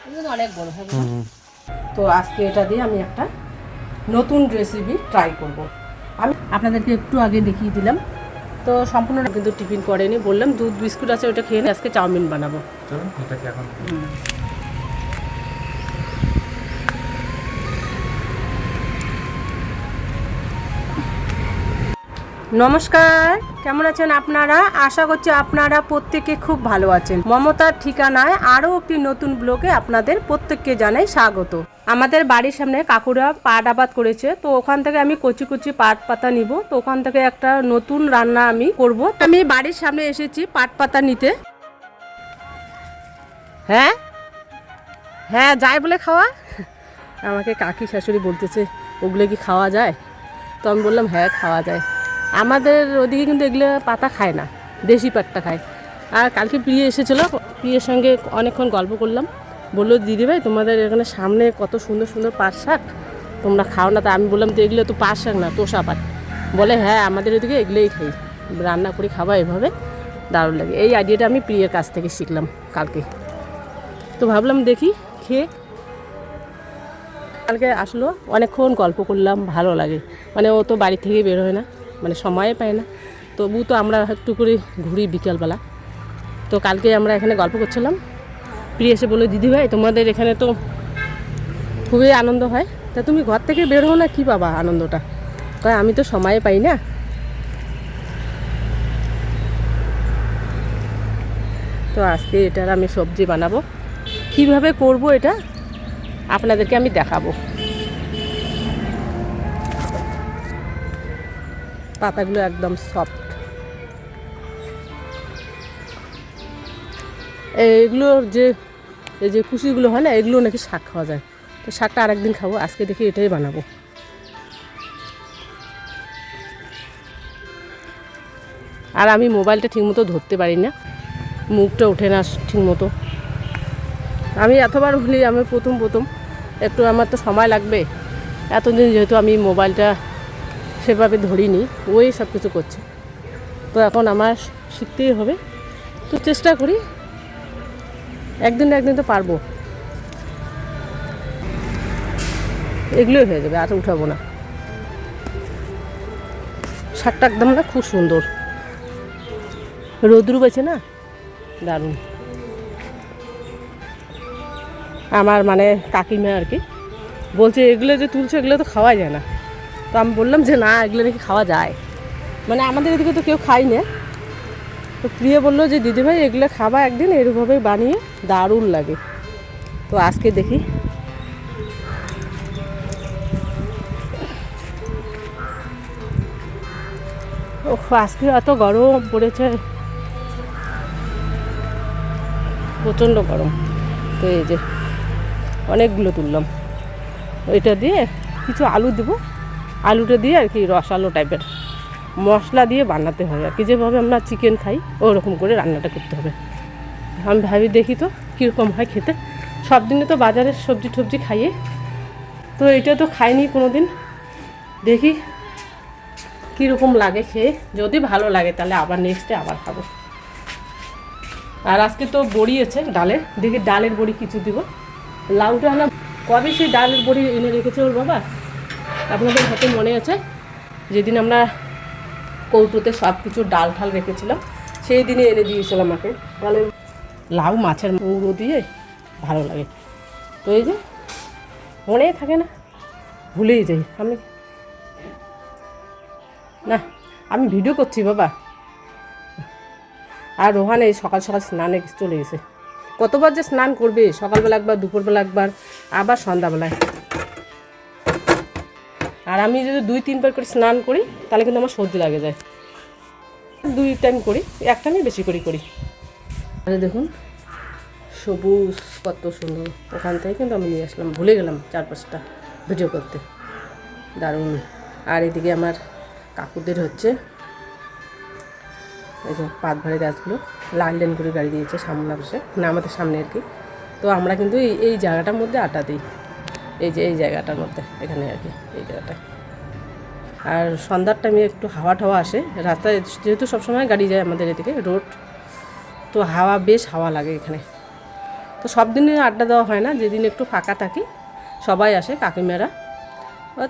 অনেক বড় হবে। তো আজকে এটা দিয়ে আমি একটা নতুন রেসিপি ট্রাই করব। আমি আপনাদেরকে একটু আগে দেখিয়ে দিলাম, তো সম্পূর্ণ কিন্তু টিফিন করেনি, বললাম দুধ বিস্কুট আছে ওটা খেয়ে আজকে চাউমিন বানাবো। চলুন এটাকে এখন নমস্কার, কেমন আছেন আপনারা? আশা করছি আপনারা প্রত্যেকে খুব ভালো আছেন। মমতার ঠিকানায় আরও একটি নতুন ব্লগে আপনাদের প্রত্যেককে জানাই স্বাগত। আমাদের বাড়ির সামনে কাকুরা পাট আবাদ করেছে, তো ওখান থেকে আমি কচি কচি পাট পাতা নিব। তো ওখান থেকে একটা নতুন রান্না আমি করব। আমি বাড়ির সামনে এসেছি পাট পাতা নিতে। হ্যাঁ হ্যাঁ, যাই বলে খাওয়া। আমাকে কাকি শাশুড়ি বলতেছে ওগুলো কি খাওয়া যায়? তো আমি বললাম হ্যাঁ খাওয়া যায়। আমাদের ওদিকে কিন্তু এগুলো পাতা খায় না, দেশি পাটটা খায়। আর কালকে প্রিয় এসেছিলো, প্রিয়ের সঙ্গে অনেকক্ষণ গল্প করলাম। বললো দিদিভাই তোমাদের এখানে সামনে কত সুন্দর সুন্দর পাট শাক, তোমরা খাও না? তা আমি বললাম তো এগুলো তো পাট শাক না, তোষা পাট। বলে হ্যাঁ আমাদের ওদিকে এগুলোই খাই, রান্না করে খাওয়া এভাবে দারুণ লাগে। এই আইডিয়াটা আমি প্রিয়ের কাছ থেকে শিখলাম কালকে। তো ভাবলাম দেখি খেয়ে। কালকে আসলো অনেকক্ষণ গল্প করলাম, ভালো লাগে। মানে ও তো বাড়ি থেকে বের হয় না, মানে সময় পায় না, তবু তো আমরা একটু করে ঘুরি বিকালবেলা। তো কালকে আমরা এখানে গল্প করছিলাম, প্রিয় এসে বললো দিদিভাই তোমাদের এখানে তো খুবই আনন্দ হয়, তা তুমি ঘর থেকে বের হও না, কী পাবা আনন্দটা? কয় আমি তো সময় পাই না। তো আজকে এটার আমি সবজি বানাবো, কিভাবে করব এটা আপনাদেরকে আমি দেখাবো। পাতাগুলো একদম সফট। এগুলোর যে এই যে কুচিগুলো হয় না, এগুলো নাকি শাক খাওয়া যায়। তো শাকটা আরেকদিন খাবো, আজকে দেখি এটাই বানাবো। আর আমি মোবাইলটা ঠিকমতো ধরতে পারি না, মুখটা ওঠে না ঠিকমতো। আমি এতবার বলি, আমি প্রথম একটু আমার তো সময় লাগবে। এতদিন যেহেতু আমি মোবাইলটা সেভাবে ধরিনি, ওই সব কিছু করছে, তো এখন আমার শিখতেই হবে। তো চেষ্টা করি, একদিন না একদিন তো পারবো। এগুলোই হয়ে যাবে, আর উঠাবো না। শাকটা একদম না খুব সুন্দর, রোদ্রু বেছে না, দারুণ। আমার মানে কাকিমা আর কি বলছে এগুলো যে তুলছে এগুলো তো খাওয়া যায় না। তো আমি বললাম যে না, এগুলো নাকি খাওয়া যায়, মানে আমাদের এদিকে তো কেউ খাই না। তো প্রিয় বললো যে দিদিভাই এগুলো খাবা একদিন, এরকমভাবে বানিয়ে দারুণ লাগে। তো আজকে দেখি। ও আজকে এত গরম পড়েছে, প্রচণ্ড গরম। তো এই যে অনেকগুলো তুললাম, ওইটা দিয়ে কিছু আলু দেবো, আলুটা দিয়ে আর কি রসালো টাইপের মশলা দিয়ে বানাতে হবে আর কি, যেভাবে আমরা চিকেন খাই ওরকম করে রান্নাটা করতে হবে। আমি ভাবি দেখি তো কীরকম হয় খেতে। সব দিনে তো বাজারের সবজি টবজি খাইয়ে, তো এটা তো খাইনি কোনো দিন, দেখি কীরকম লাগে খেয়ে। যদি ভালো লাগে তাহলে আবার নেক্সটে আবার খাবো। আর আজকে তো বড়ি আছে ডালের, দেখি ডালের বড়ি কিছু দিব। লাউটা না কবে সেই ডালের বড়ি এনে রেখেছে ওর বাবা, আপনাদের হয়তো মনে আছে, যেদিন আমরা কৌটোতে সব কিছু ডাল ঠাল রেখেছিলাম সেই দিনে এনে দিয়েছিলাম আমাকে ডালের। লাউ মাছের মুড়ো দিয়ে ভালো লাগে। তো এই যে মনেই থাকে না, ভুলেই যাই আমি। না আমি ভিডিও করছি বাবা। আর রোহান এই সকাল সকাল স্নানে চলে গেছে। কতবার যে স্নান করবে, সকালবেলা একবার, দুপুরবেলা একবার, আবার সন্ধ্যাবেলায়। আর আমি যদি 2-3 বার করে স্নান করি তাহলে কিন্তু আমার সর্দি লাগে যায়। 2 টাইম করি, এক টাইমে বেশি করি। আরে দেখুন সবুজ কত সুন্দর, ওখান থেকে কিন্তু আমি নিয়ে আসলাম, ভুলে গেলাম 4-5টা ভিডিও করতে, দারুণ। আর এদিকে আমার কাকুদের হচ্ছে এই যে পাতভারে গাছগুলো লাইন লাইন করে গাড়ি দিয়েছে সামনে বসে, মানে আমাদের সামনে আর কি। তো আমরা কিন্তু এই জায়গাটার মধ্যে আটা দিই, এই যে এই জায়গাটার মধ্যে, এখানে আর কি এই জায়গাটায়। আর সন্ধ্যার টাইমে একটু হাওয়া টাওয়া আসে রাস্তায়, যেহেতু সবসময় গাড়ি যায় আমাদের এদিকে রোড, তো হাওয়া বেশ হাওয়া লাগে এখানে। তো সব দিনে আড্ডা দেওয়া হয় না, যেদিন একটু ফাঁকা থাকি সবাই আসে, কাকিমারা,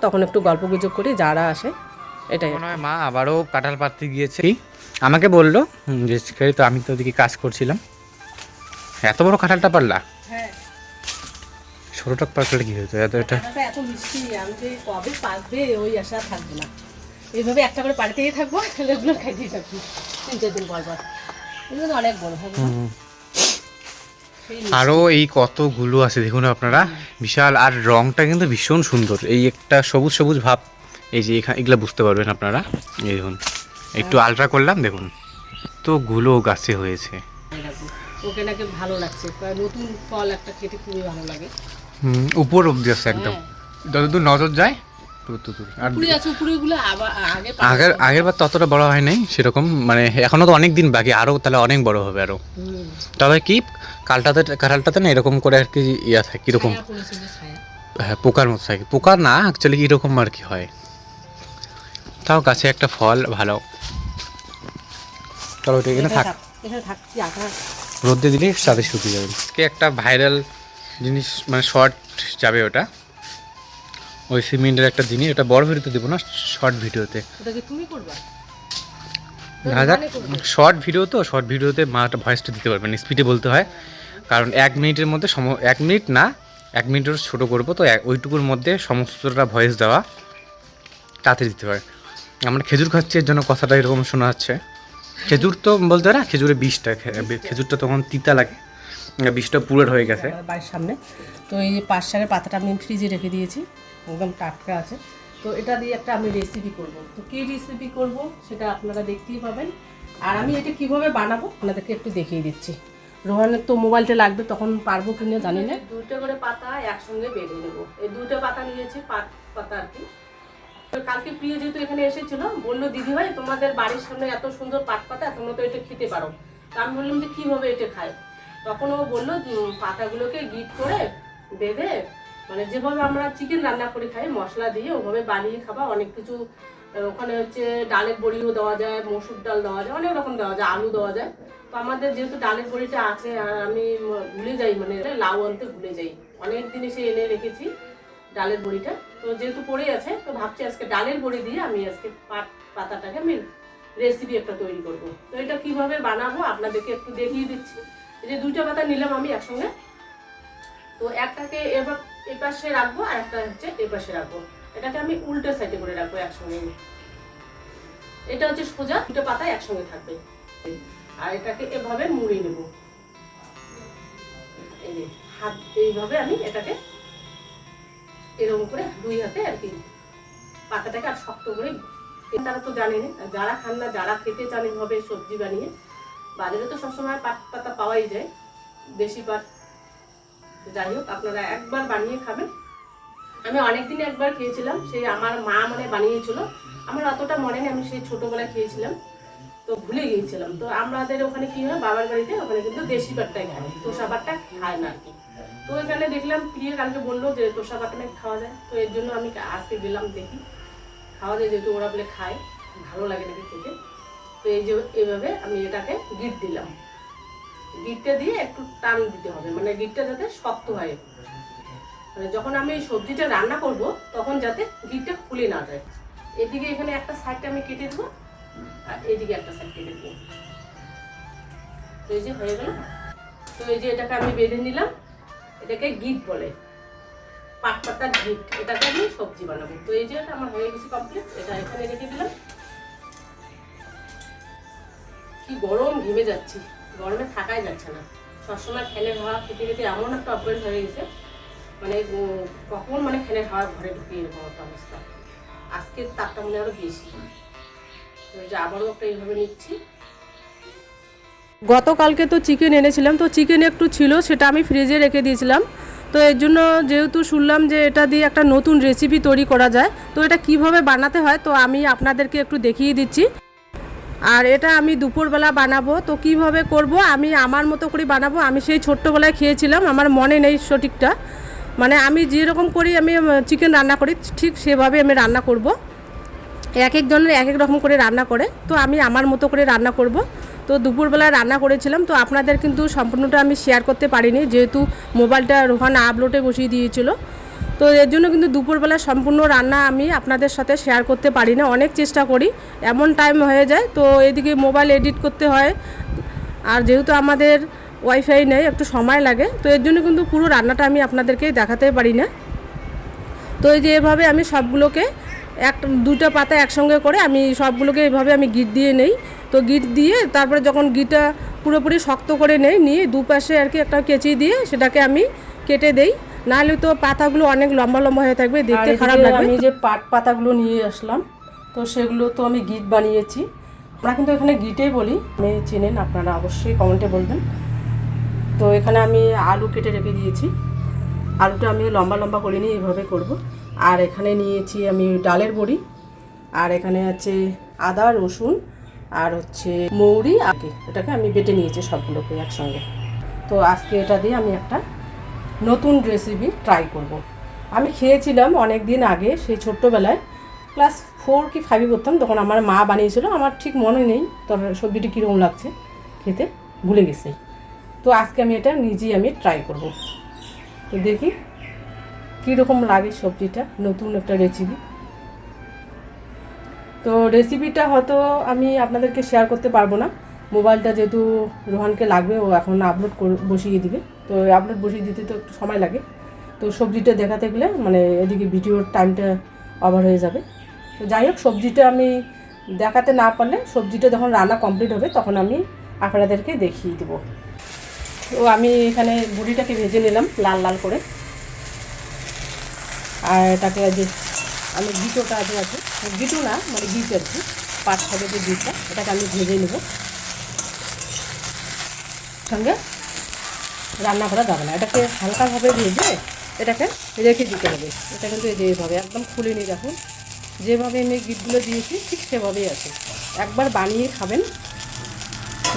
তখন একটু গল্প গুজব করি যারা আসে, এটাই। মনে হয় মা আবারও কাঁঠাল পাড়তে গিয়েছে, আমাকে বললো যে তো আমি তো ওদিকে কাজ করছিলাম। এত বড় কাঁঠালটা পারলা? হ্যাঁ, ছোটটা পাকলে কি হতো? এটা এত মিষ্টি, আমি যে কবে পাকবে ওই আশা থাকবে না। এইভাবে একটা করে পাড়িতেই থাকবো, রেগুলার খাইতেই থাকবো 3-4 দিন পর পর। এগুলো অনেক বড় হবে। আরও এই কতগুলো আছে দেখুন আপনারা, বিশাল। আর রংটা কিন্তু ভীষণ সুন্দর, এই একটা সবুজ সবুজ ভাব, এই যে এগুলো বুঝতে পারবেন আপনারা। এই দেখুন, একটু আলট্রা করলাম, দেখুন কতগুলো গাছে হয়েছে। ওকে নাকি ভালো লাগছে, নতুন ফল একটা খেতে খুবই ভালো লাগে। উপর অব্দি আছে একদম, যতদূর নজর যায় ততদূর। আর আগের বার ততটা বড় হয় নাই সেরকম, মানে এখনো তো অনেক দিন বাকি, আরও তাহলে অনেক বড় হবে আরও। তবে কি কাঁঠালটাতে না এরকম করে আর কি ইয়া থাকে, কীরকম, হ্যাঁ পোকার মতো থাকে, পোকা না অ্যাকচুয়ালি কীরকম আর কি হয়, তাও গাছে একটা ফল ভালো। চলো ওটা এখানে থাক, রোদে দিলে সাথে শুকিয়ে যাবে। আজকে একটা ভাইরাল জিনিস, মানে শর্ট যাবে ওটা, ওই সিমেন্টের একটা জিনিস, ওটা বড় ভিডিওতে দেবো না, শর্ট ভিডিওতে। শর্ট ভিডিও তো, শর্ট ভিডিওতে মাটা ভয়েসটা দিতে পারবেন, স্পিডে বলতে হয়, কারণ 1 মিনিটের মধ্যে 1 মিনিট না, 1 মিনিটের ছোটো করবো তো, ওইটুকুর মধ্যে সমস্তটা ভয়েস দেওয়া তাতে দিতে হয়। আমরা খেজুর খাচ্ছি এর জন্য কথাটা এরকম শোনা যাচ্ছে। খেজুর তো বলতে না, খেজুরের বিষটা, খেজুরটা তখন তিতা লাগে, বিষটা পুরো হয়ে গেছে বাড়ির সামনে। তো এই পাঁচ শাকের পাতাটা আমি ফ্রিজে রেখে দিয়েছি, একদম টাটকা আছে। তো এটা দিয়ে একটা আমি রেসিপি করব। তো কী রেসিপি করব সেটা আপনারা দেখতেই পাবেন। আর আমি এটা কিভাবে বানাবো আপনাদেরকে একটু দেখিয়ে দিচ্ছি। রোহানের তো মোবাইলটা লাগবে, তখন পারবো কিনা জানি না। 2টা করে পাতা একসঙ্গে বেঁধে নেবো। এই 2টা পাতা নিয়েছি, পাট পাতা আর কি। কালকে প্রিয় যেহেতু এখানে এসেছিল, বললো দিদি ভাই তোমাদের বাড়ির সামনে এত সুন্দর পাট পাতা, তোমরা তো এটা খেতে পারো। তা আমি বললাম যে কীভাবে এটা খায়। তখন ও বললো পাতাগুলোকে গিট করে বেঁধে, মানে যেভাবে আমরা চিকেন রান্না করে খাই মশলা দিয়ে, ওভাবে বানিয়ে খাবা। অনেক কিছু ওখানে হচ্ছে ডালের বড়িও দেওয়া যায়, মসুর ডাল দেওয়া যায়, অনেক রকম দেওয়া যায়, আলু দেওয়া যায়। তো আমাদের যেহেতু ডালের বড়িটা আছে, আর আমি ভুলে যাই, মানে লাউ আনতে ভুলে যাই, অনেক দিন এসে এনে রেখেছি ডালের বড়িটা। তো যেহেতু পড়ে আছে, তো ভাবছি আজকে ডালের বড়ি দিয়ে আমি আজকে পাট পাতাটাকে আমি রেসিপি একটা তৈরি করব। তো এটা কিভাবে বানাবো আপনাদেরকে একটু দেখিয়ে দিচ্ছি। এই যে 2টা পাতা নিলাম আমি একসঙ্গে, তো একটাকে এবার এপাশে রাখবো আর একটা হচ্ছে এপাশে রাখবো। এটাকে আমি উল্টো সাইডে করে রাখবো একসঙ্গে। এটা হচ্ছে সোজা, 2টা পাতা একসঙ্গে থাকবে। আর এটাকে এভাবে মুড়ে নেব, এই যে হাত এইভাবে আমি এটাকে এরকম করে 2 হাতে আর কি পাতাটাকে আর শক্ত করে। তারা তো জানেন, যারা খান না, যারা খেতে চান এভাবে সবজি বানিয়ে, বাজারে তো সবসময় পাট পাতা পাওয়াই যায়, দেশি পাট। যাই হোক, আপনারা একবার বানিয়ে খাবেন। আমি অনেকদিনে একবার খেয়েছিলাম, সেই আমার মা মানে বানিয়েছিল, আমার অতটা মনে নেই, আমি সেই ছোটোবেলায় খেয়েছিলাম, তো ভুলে গিয়েছিলাম। তো আমাদের ওখানে কি হয়, বাবার বাড়িতে ওখানে কিন্তু দেশি পাটটাই খায়, তোষা পাটটা খায় না আর কি। তো এখানে দেখলাম প্রিয় কালকে বললো যে তোষা পাটটা নাকি খাওয়া যায়, তো এর জন্য আমি আজকে গেলাম দেখি খাওয়া যায়, যেহেতু ওরা বলে খায়, ভালো লাগে নাকি খেতে। তো এই যে এইভাবে আমি এটাকে গিট দিলাম, গিটটা দিয়ে একটু টান দিতে হবে, মানে গিটটা যাতে শক্ত হয়, মানে যখন আমি এই সবজিটা রান্না করব তখন যাতে গিটটা খুলে না যায়। এদিকে এখানে একটা সাইডটা আমি কেটে দেবো, আর এদিকে একটা সাইড কেটে দেবো। তো এই যে হয়ে গেল। তো এই যে এটাকে আমি বেঁধে নিলাম, এটাকে গিট বলে, পাট পাতার গিট। এটাকে আমি সবজি বানাবো। তো এই যে এটা আমার হয়ে গেছে কমপ্লিট, এটা এখানে রেখে দিলাম। কি গরম, ঘেমে যাচ্ছি, গরমে থাকাই যাচ্ছে না। সবসময় ফ্যানের হাওয়া খেতে খেতে এমন একটা অভ্যাস হয়ে গেছে, মানে কখন মানে ফ্যানের হাওয়া ঘরে ঢুকে এরকম একটা অবস্থা। আজকের তাপটা মনে আরো বেশি। আবারও একটা এইভাবে নিচ্ছি। গতকালকে তো চিকেন এনেছিলাম, তো চিকেন একটু ছিল, সেটা আমি ফ্রিজে রেখে দিয়েছিলাম। তো এর জন্য যেহেতু শুনলাম যে এটা দিয়ে একটা নতুন রেসিপি তৈরি করা যায়, তো এটা কিভাবে বানাতে হয় তো আমি আপনাদেরকে একটু দেখিয়ে দিচ্ছি। আর এটা আমি দুপুরবেলা বানাবো, তো কিভাবে করব আমি আমার মতো করে বানাবো। আমি সেই ছোট্টবেলায় খেয়েছিলাম, আমার মনে নেই সঠিকটা, মানে আমি যেরকম করি আমি চিকেন রান্না করি ঠিক সেভাবে আমি রান্না করব। এক একজনের এক এক রকম করে রান্না করে, তো আমি আমার মতো করে রান্না করব। তো দুপুরবেলা রান্না করেছিলাম, তো আপনাদের কিন্তু সম্পূর্ণটা আমি শেয়ার করতে পারিনি, যেহেতু মোবাইলটা রোহান আপলোডে বসিয়ে দিয়েছিল। তো এর জন্য কিন্তু দুপুরবেলা সম্পূর্ণ রান্না আমি আপনাদের সাথে শেয়ার করতে পারি না। অনেক চেষ্টা করি, এমন টাইম হয়ে যায়, তো এদিকে মোবাইল এডিট করতে হয়, আর যেহেতু আমাদের ওয়াইফাই নেই, একটু সময় লাগে, তো এর জন্য কিন্তু পুরো রান্নাটা আমি আপনাদেরকে দেখাতে পারি না। তো এই যে এভাবে আমি সবগুলোকে দুটো পাতা একসঙ্গে করে আমি সবগুলোকে এভাবে আমি গিট দিয়ে নেই। তো গিট দিয়ে তারপরে যখন গিটটা পুরোপুরি শক্ত করে নিয়ে দুপাশে আর কি একটা কেচি দিয়ে সেটাকে আমি কেটে দেই, নাহলে তো পাতাগুলো অনেক লম্বা লম্বা হয়ে থাকবে, দেখতে খারাপ লাগবে। আমি যে পাতাগুলো নিয়ে আসলাম, তো সেগুলো তো আমি গিট বানিয়েছি। আমরা কিন্তু এখানে গিটেই বলি, আমি চেনেন আপনারা অবশ্যই কমেন্টে বলবেন। তো এখানে আমি আলু কেটে রেখে দিয়েছি, আলুটা আমি লম্বা লম্বা করে নিয়ে এভাবে করব। আর এখানে নিয়েছি আমি ডালের বড়ি, আর এখানে আছে আদা রসুন আর হচ্ছে মৌরি, আগে এটাকে আমি বেটে নিয়েছি সবগুলোকে একসঙ্গে। তো আজকে এটা দিয়ে আমি একটা নতুন রেসিপি ট্রাই করব। আমি খেয়েছিলাম অনেক দিন আগে, সেই ছোট্টবেলায় ক্লাস 4 কি 5 পড়তাম, তখন আমার মা বানিয়েছিল, আমার ঠিক মনে নেই তোর সবজিটি কীরকম লাগছে খেতে, ভুলে গেছি। তো আজকে আমি এটা নিজেই আমি ট্রাই করব। তো দেখি কীরকম লাগে সবজিটা, নতুন একটা রেসিপি। তো রেসিপিটা হয়তো আমি আপনাদেরকে শেয়ার করতে পারবো না, মোবাইলটা যেহেতু রোহানকে লাগবে, ও এখন আপলোড বসিয়ে দিবে, তো আপলোড বসিয়ে দিতে তো একটু সময় লাগে। তো সবজিটা দেখাতে গেলে মানে এদিকে ভিডিওর টাইমটা ওভার হয়ে যাবে। তো যাই হোক, সবজিটা আমি দেখাতে না পারলে সবজিটা যখন রান্না কমপ্লিট হবে তখন আমি আপনাদেরকে দেখিয়ে দেবো। তো আমি এখানে বড়িটাকে ভেজে নিলাম লাল লাল করে, আর এটাকে যে আমি গিটোটা যে আছে, গিটো না মানে গিট আর কি, পাঁচ ছবে যে গিটটা, এটাকে আমি ভেজে নেব। সঙ্গে রান্না করা যাবে না, এটাকে হালকাভাবে ভেজে এটাকে রেখে দিতে হবে। এটা কিন্তু যেভাবে একদম খুলে নিই, দেখুন যেভাবে আমি গিটগুলো দিয়েছি ঠিক সেভাবেই আছে। একবার বানিয়ে খাবেন,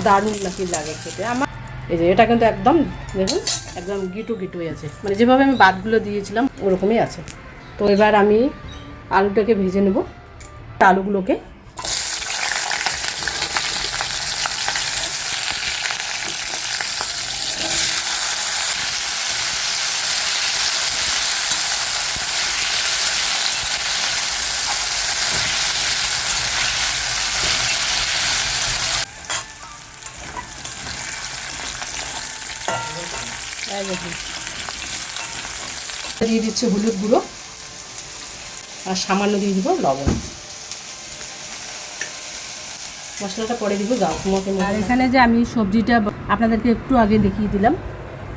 দারুণ নাকি লাগে খেতে। আমার এই যে এটা কিন্তু একদম দেখুন একদম গিটু গিটুই আছে, মানে যেভাবে আমি বাদগুলো দিয়েছিলাম ওরকমই আছে। তো এবার আমি আলুটাকে ভেজে নেব, আলুগুলোকে দিয়ে দিচ্ছি হলুদ গুঁড়ো, আর সামান্য দিয়ে দিব লবণ। মশলাটা পরে দিব যাও তোমাকে। আর এখানে যে আমি সবজিটা আপনাদেরকে একটু আগে দেখিয়ে দিলাম,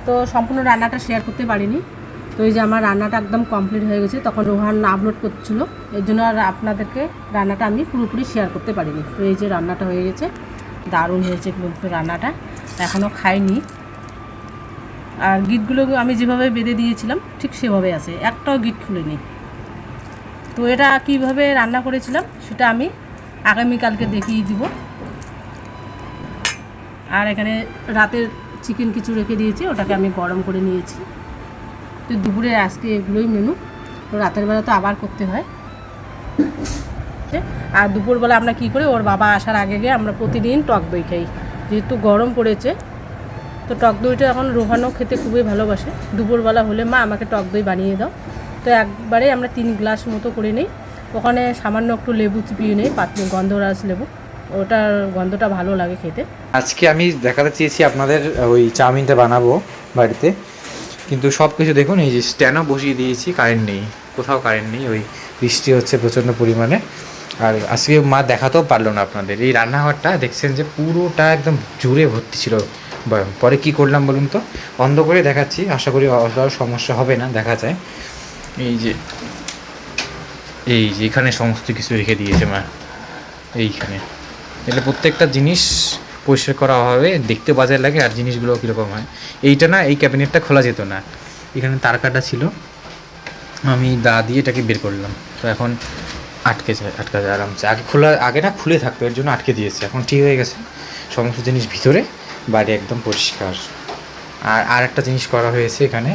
তো সম্পূর্ণ রান্নাটা শেয়ার করতে পারিনি। তো এই যে আমার রান্নাটা একদম কমপ্লিট হয়ে গেছে, তখন রোহান আপলোড করছিল, এর জন্য আর আপনাদেরকে রান্নাটা আমি পুরোপুরি শেয়ার করতে পারিনি। তো এই যে রান্নাটা হয়ে গেছে, দারুণ হয়েছে কিন্তু রান্নাটা, এখনও খাইনি। আর গিটগুলো আমি যেভাবে বেঁধে দিয়েছিলাম ঠিক সেভাবে আছে, একটাও গিট খুলেনি। তো এটা কীভাবে রান্না করেছিলাম সেটা আমি আগামীকালকে দেখিয়ে দিব। আর এখানে রাতের চিকেন কিছু রেখে দিয়েছি, ওটাকে আমি গরম করে নিয়েছি। তো দুপুরে আজকে এগুলোই মেনু, তো রাতের বেলা তো আবার করতে হয়। আর দুপুরবেলা আমরা কী করি, ওর বাবা আসার আগে গিয়ে আমরা প্রতিদিন টক দই খাই, যেহেতু গরম পড়েছে। তো টক দইটা এখন রোহানও খেতে খুবই ভালোবাসে, দুপুরবেলা হলে মা আমাকে টক দই বানিয়ে দাও। তো একবারে আমরা 3 গ্লাস মতো করে নিই, ওখানে সামান্য একটু লেবু চিপিয়ে নিই, গন্ধরাজ লেবু, ওটার গন্ধটা ভালো লাগে খেতে। আজকে আমি দেখাতে চেয়েছি আপনাদের ওই চাউমিনটা বানাবো বাড়িতে, কিন্তু সব কিছু দেখুন, এই যে স্ট্যান্ডও বসিয়ে দিয়েছি, কারেন্ট নেই, কোথাও কারেন্ট নেই, ওই বৃষ্টি হচ্ছে প্রচণ্ড পরিমাণে। আর আজকে মা দেখাতেও পারলো না আপনাদের। এই রান্নাঘরটা দেখছেন যে পুরোটা একদম জুড়ে ভর্তি ছিল বয়ম। পরে কি করলাম বলুন তো, বন্ধ করে দেখাচ্ছি, আশা করি সমস্যা হবে না, দেখা যায়। এই যে এখানে সমস্ত কিছু রেখে দিয়েছে মা, এইখানে। এলে প্রত্যেকটা জিনিস পরিষ্কার করা হবে, দেখতে বাজার লাগে, আর জিনিসগুলো কীরকম হয়। এইটা না, এই ক্যাবিনেটটা খোলা যেত না, এখানে তার কাটা ছিল, আমি দা দিয়ে এটাকে বের করলাম। তো এখন আটকা যায় আরামসে। আগে না খুলে থাকতো, এর জন্য আটকে দিয়েছে, এখন ঠিক হয়ে গেছে। সমস্ত জিনিস ভিতরে, বাইরে একদম পরিষ্কার। আর একটা জিনিস করা হয়েছে এখানে,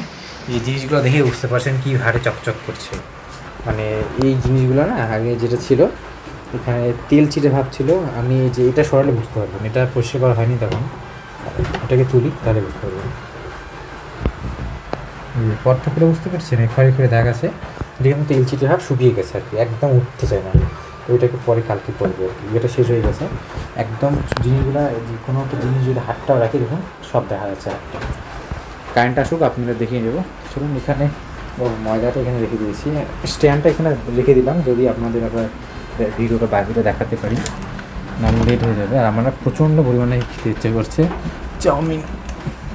এই জিনিসগুলো দেখে বুঝতে পারছেন কি হারে চকচক করছে। মানে এই জিনিসগুলো না আগে যেটা ছিল এখানে তেল চিটে ভাব ছিল, আমি যে এটা সরালে বুঝতে পারবেন, এটা পরিষ্কার করা হয়নি তখন, এটাকে তুলি তাহলে বুঝতে পারবেন। পরটা করে বুঝতে পারছেন, খড়ে খড়ে দাগ আছে, এটা কিন্তু তেল চিটে ভাব শুকিয়ে গেছে আর কি, একদম উঠতে চায় না। তো এটাকে পরে কালকে করবো আর কি, এটা শেষ হয়ে গেছে একদম। জিনিসগুলো যে কোনো একটা জিনিস যদি হাতটাও রাখি দেখুন সব দেখা যাচ্ছে হাতটা। কারেন্ট আসুক আপনারা দেখিয়ে দেবো। চলুন, এখানে ময়দাটা এখানে রেখে দিয়েছি, স্ট্যান্ডটা এখানে রেখে দিলাম, যদি আপনাদের আবার ভিডিওটা বাকিটা দেখাতে পারি, নাম লেট হয়ে যাবে। আর আমরা প্রচণ্ড পরিমাণে খেতে ইচ্ছে করছে চাউমিন।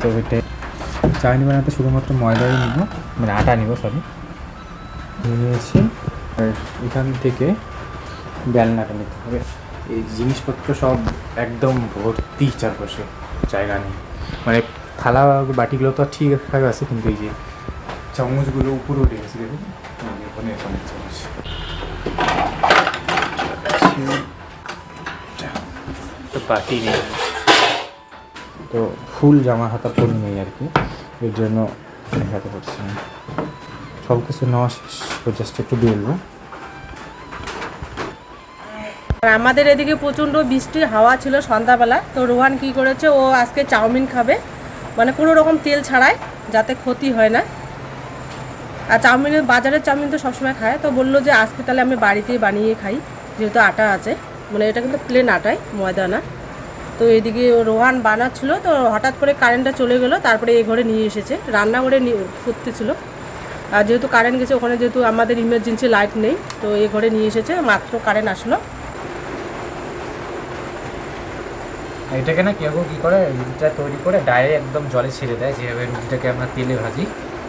তো এটা চাউমিন বানাতে শুধুমাত্র ময়দাই নিব, মানে আটা নিব, সরি নিয়েছি। আর এখান থেকে বেলনাটা নিতে হবে। এই জিনিসপত্র সব একদম ভর্তি, চারপাশে জায়গা নেই, মানে থালা বাটিগুলো তো ঠিকঠাক আছে, কিন্তু এই যে চামচগুলো উপরে উঠে গেছে দেখুন, ওখানে অনেক চামচ। তো বাটি নেই, তো ফুল জামা হাতা পরি নেই আর কি, এর জন্য দেখাতে পারছি না। সব কিছু নেওয়া শেষ, জাস্ট একটু বেলবো। আর আমাদের এদিকে প্রচণ্ড বৃষ্টি হাওয়া ছিল সন্ধ্যাবেলা, তো রোহান কি করেছে, ও আজকে চাউমিন খাবে, মানে কোনো রকম তেল ছাড়াই, যাতে ক্ষতি হয় না। আর চাউমিনের বাজারের চাউমিন তো সবসময় খায়, তো বললো যে আজকে তাহলে আমি বাড়িতেই বানিয়ে খাই, যেহেতু আটা আছে, মানে এটা কিন্তু প্লেন আটায়, ময়দা না। তো এদিকে রোহান বানাচ্ছিলো, তো হঠাৎ করে কারেন্টটা চলে গেলো, তারপরে এই ঘরে নিয়ে এসেছে, রান্নাঘরে করতেছিল। আর যেহেতু কারেন্ট গেছে ওখানে, যেহেতু আমাদের ইমার্জেন্সি লাইট নেই, তো এই ঘরে নিয়ে এসেছে, মাত্র কারেন্ট আসলো। এটাকে না কেউ কী করে, রুটিটা তৈরি করে ডাইরেক্ট একদম জলে ছেড়ে দেয়, যেভাবে রুটিটাকে আমরা তেলে ভাজি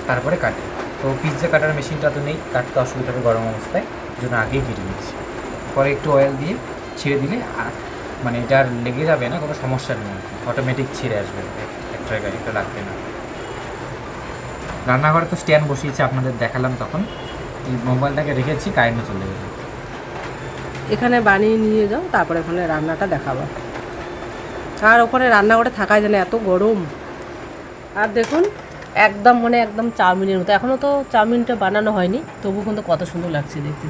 তারপরে কাটে। তো পিৎজা কাটার মেশিনটা তো নেই, কাটতে অসুবিধা হবে গরম অবস্থায়, এই জন্য আগেই কেটে নিচ্ছি। পরে একটু অয়েল দিয়ে ছেড়ে দিলে আর মানে এটা আর লেগে যাবে না, কোনো সমস্যা নেই, অটোমেটিক ছেড়ে আসবে, এক জায়গায় এটা লাগবে না। রান্নাঘরে তো স্ট্যান্ড বসিয়েছি, আপনাদের দেখালাম তখন, এই মোবাইলটাকে রেখেছি, কারেন্টে চলে যাবে। এখানে বানিয়ে নিয়ে যাও, তারপরে ওখানে রান্নাটা দেখাবো। আর ওখানে রান্নাঘরে থাকা যায় না, এত গরম। আর দেখুন একদম মানে একদম চাউমিনের মতো, এখনও তো চাউমিনটা বানানো হয়নি, তবু কিন্তু কত সুন্দর লাগছে দেখতে।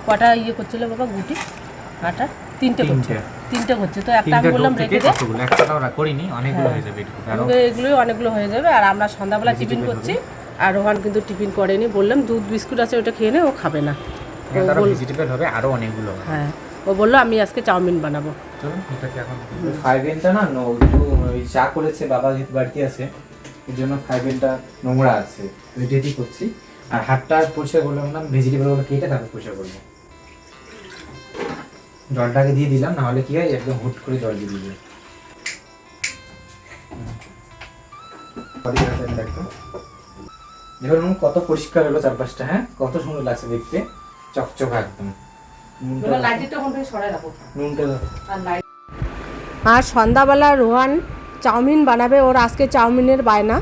কটা ইয়ে করছিল বাবা গুটি আটা? তিনটে করছে, তো একটা আমি বললাম রেখে দে, করিনি, অনেকগুলো হয়ে যাবে, এগুলোই অনেকগুলো হয়ে যাবে। আর আমরা সন্ধ্যাবেলা টিফিন করছি, আর রোহান কিন্তু টিফিন করেনি, বললাম দুধ বিস্কুট আছে ওটা খেয়ে নে, ও খাবে না। ভেজিটেবল হবে আরো অনেকগুলো। হ্যাঁ, ও বললো আমি আজকে চাউমিন বানাবো। ফাইভেনটা না ওই চা করেছে বাবা, যেহেতু বাড়িতে আছে, এর জন্য ফাইভেনটা নোংরা আছে, রেডি করছি। আর হাতটা পরিষ্কার করলাম না, ভেজিটেবলগুলো কেটে তারপর পরিষ্কার করবো। জলটাকে দিয়ে দিলাম, না হলে কি হয় একদম হুট করে জল দিয়ে দিবে। দেখুন কত পরিষ্কার হলো চারপাশটা, হ্যাঁ কত সুন্দর লাগছে দেখতে, চকচকা একদম। আর সন্ধ্যাবেলা রোহান চাউমিন বানাবে, ওর আজকে চাউমিনের বায়না।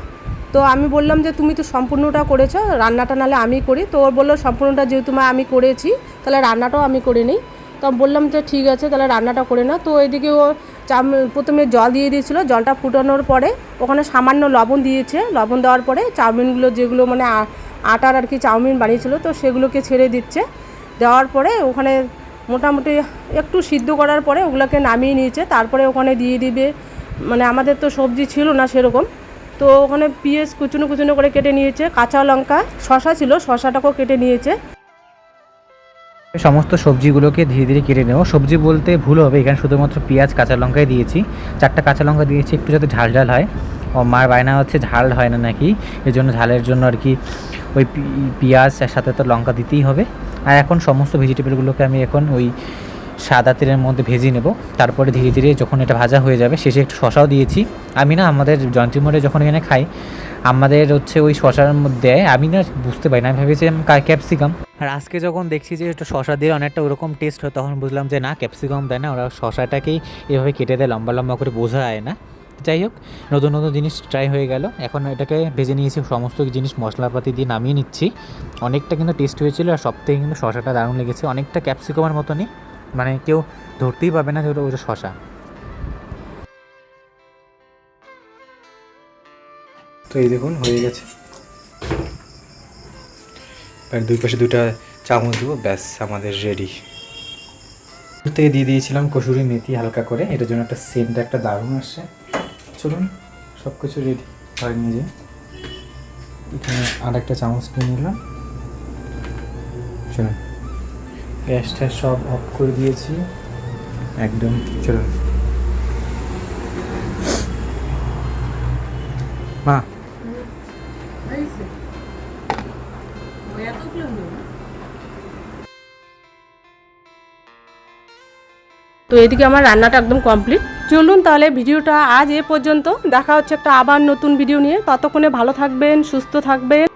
তো আমি বললাম যে তুমি তো সম্পূর্ণটা করেছো, রান্নাটা নাহলে আমি করি। তো ওর বললো সম্পূর্ণটা যেহেতু আমি করেছি, তাহলে রান্নাটাও আমি করে নিই। তো আমি বললাম যে ঠিক আছে, তাহলে রান্নাটা করে নাও। তো এদিকে ও প্রথমে জল দিয়ে দিয়েছিলো, জলটা ফুটানোর পরে ওখানে সামান্য লবণ দিয়েছে, লবণ দেওয়ার পরে চাউমিনগুলো যেগুলো মানে আটার আর কি চাউমিন বানিয়েছিল, তো সেগুলোকে ছেড়ে দিচ্ছে। দেওয়ার পরে ওখানে মোটামুটি একটু সিদ্ধ করার পরে ওগুলোকে নামিয়ে নিয়েছে, তারপরে ওখানে দিয়ে দিবে, মানে আমাদের তো সবজি ছিল না সেরকম, তো ওখানে পেঁয়াজ কুচুনো কুচুনো করে কেটে নিয়েছে, কাঁচা লঙ্কা, শশা ছিল, শশাটাকেও কেটে নিয়েছে। সমস্ত সবজিগুলোকে ধীরে ধীরে কেটে নেব। সবজি বলতে ভুল হবে, এখানে শুধুমাত্র পেঁয়াজ কাঁচা লঙ্কাই দিয়েছি, 4টা কাঁচা লঙ্কা দিয়েছি, একটু যাতে ঝাল ঝাল হয়। ও মার বায়না হচ্ছে ঝাল হয় না নাকি, এর জন্য ঝালের জন্য আর কি ওই পেঁয়াজ সাথে তো লঙ্কা দিতেই হবে। আর এখন সমস্ত ভেজিটেবলগুলোকে আমি এখন ওই সাদা তেলের মধ্যে ভেজে নেব, তারপরে ধীরে ধীরে যখন এটা ভাজা হয়ে যাবে, শেষে একটু শশাও দিয়েছি। আমি না আমাদের জয়ন্তী মোড়ে যখন এখানে খাই, আমাদের হচ্ছে ওই শশার মধ্যে আমি না বুঝতে পারি না, আমি ভেবেছিলাম ক্যাপসিকাম। আর আজকে যখন দেখছি যে একটু শশা দিয়ে অনেকটা ওরকম টেস্ট হয়, তখন বুঝলাম যে না, ক্যাপসিকাম দেয় না, ওরা শশাটাকেই এভাবে কেটে দেয়, লম্বা লম্বা করে, বোঝা যায় না। যাই হোক, নতুন নতুন জিনিস ট্রাই হয়ে গেল। এখন এটাকে ভেজে নিয়েছি, সমস্ত জিনিস মশলাপাতি দিয়ে নামিয়ে নিচ্ছি। অনেকটা কিন্তু টেস্ট হয়েছিল, আর সবথেকে কিন্তু শশাটা দারুণ লেগেছে, অনেকটা ক্যাপসিকামের মতনই, মানে কেউ ধরতেই পাবে না যে ওটা শশা। তো এই দেখুন হয়ে গেছে, আর দুই পাশে 2টা চামচ দেবো, ব্যাস আমাদের রেডি। থেকে দিয়ে দিয়েছিলাম কসুরি মেথি হালকা করে, এটার জন্য একটা সেন্ট একটা দারুণ আসছে। চলুন সব কিছু রেডি করে নিয়ে যাই। এখানে আর একটা চামচ নিয়ে নিলাম। চলুন গ্যাসটা সব অফ করে দিয়েছি একদম। চলুন মা, তো এদিকে আমার রান্নাটা একদম কমপ্লিট। চলুন তাহলে ভিডিওটা আজ এ পর্যন্ত, দেখা হচ্ছে একটা আবার নতুন ভিডিও নিয়ে। ততক্ষণে ভালো থাকবেন, সুস্থ থাকবেন।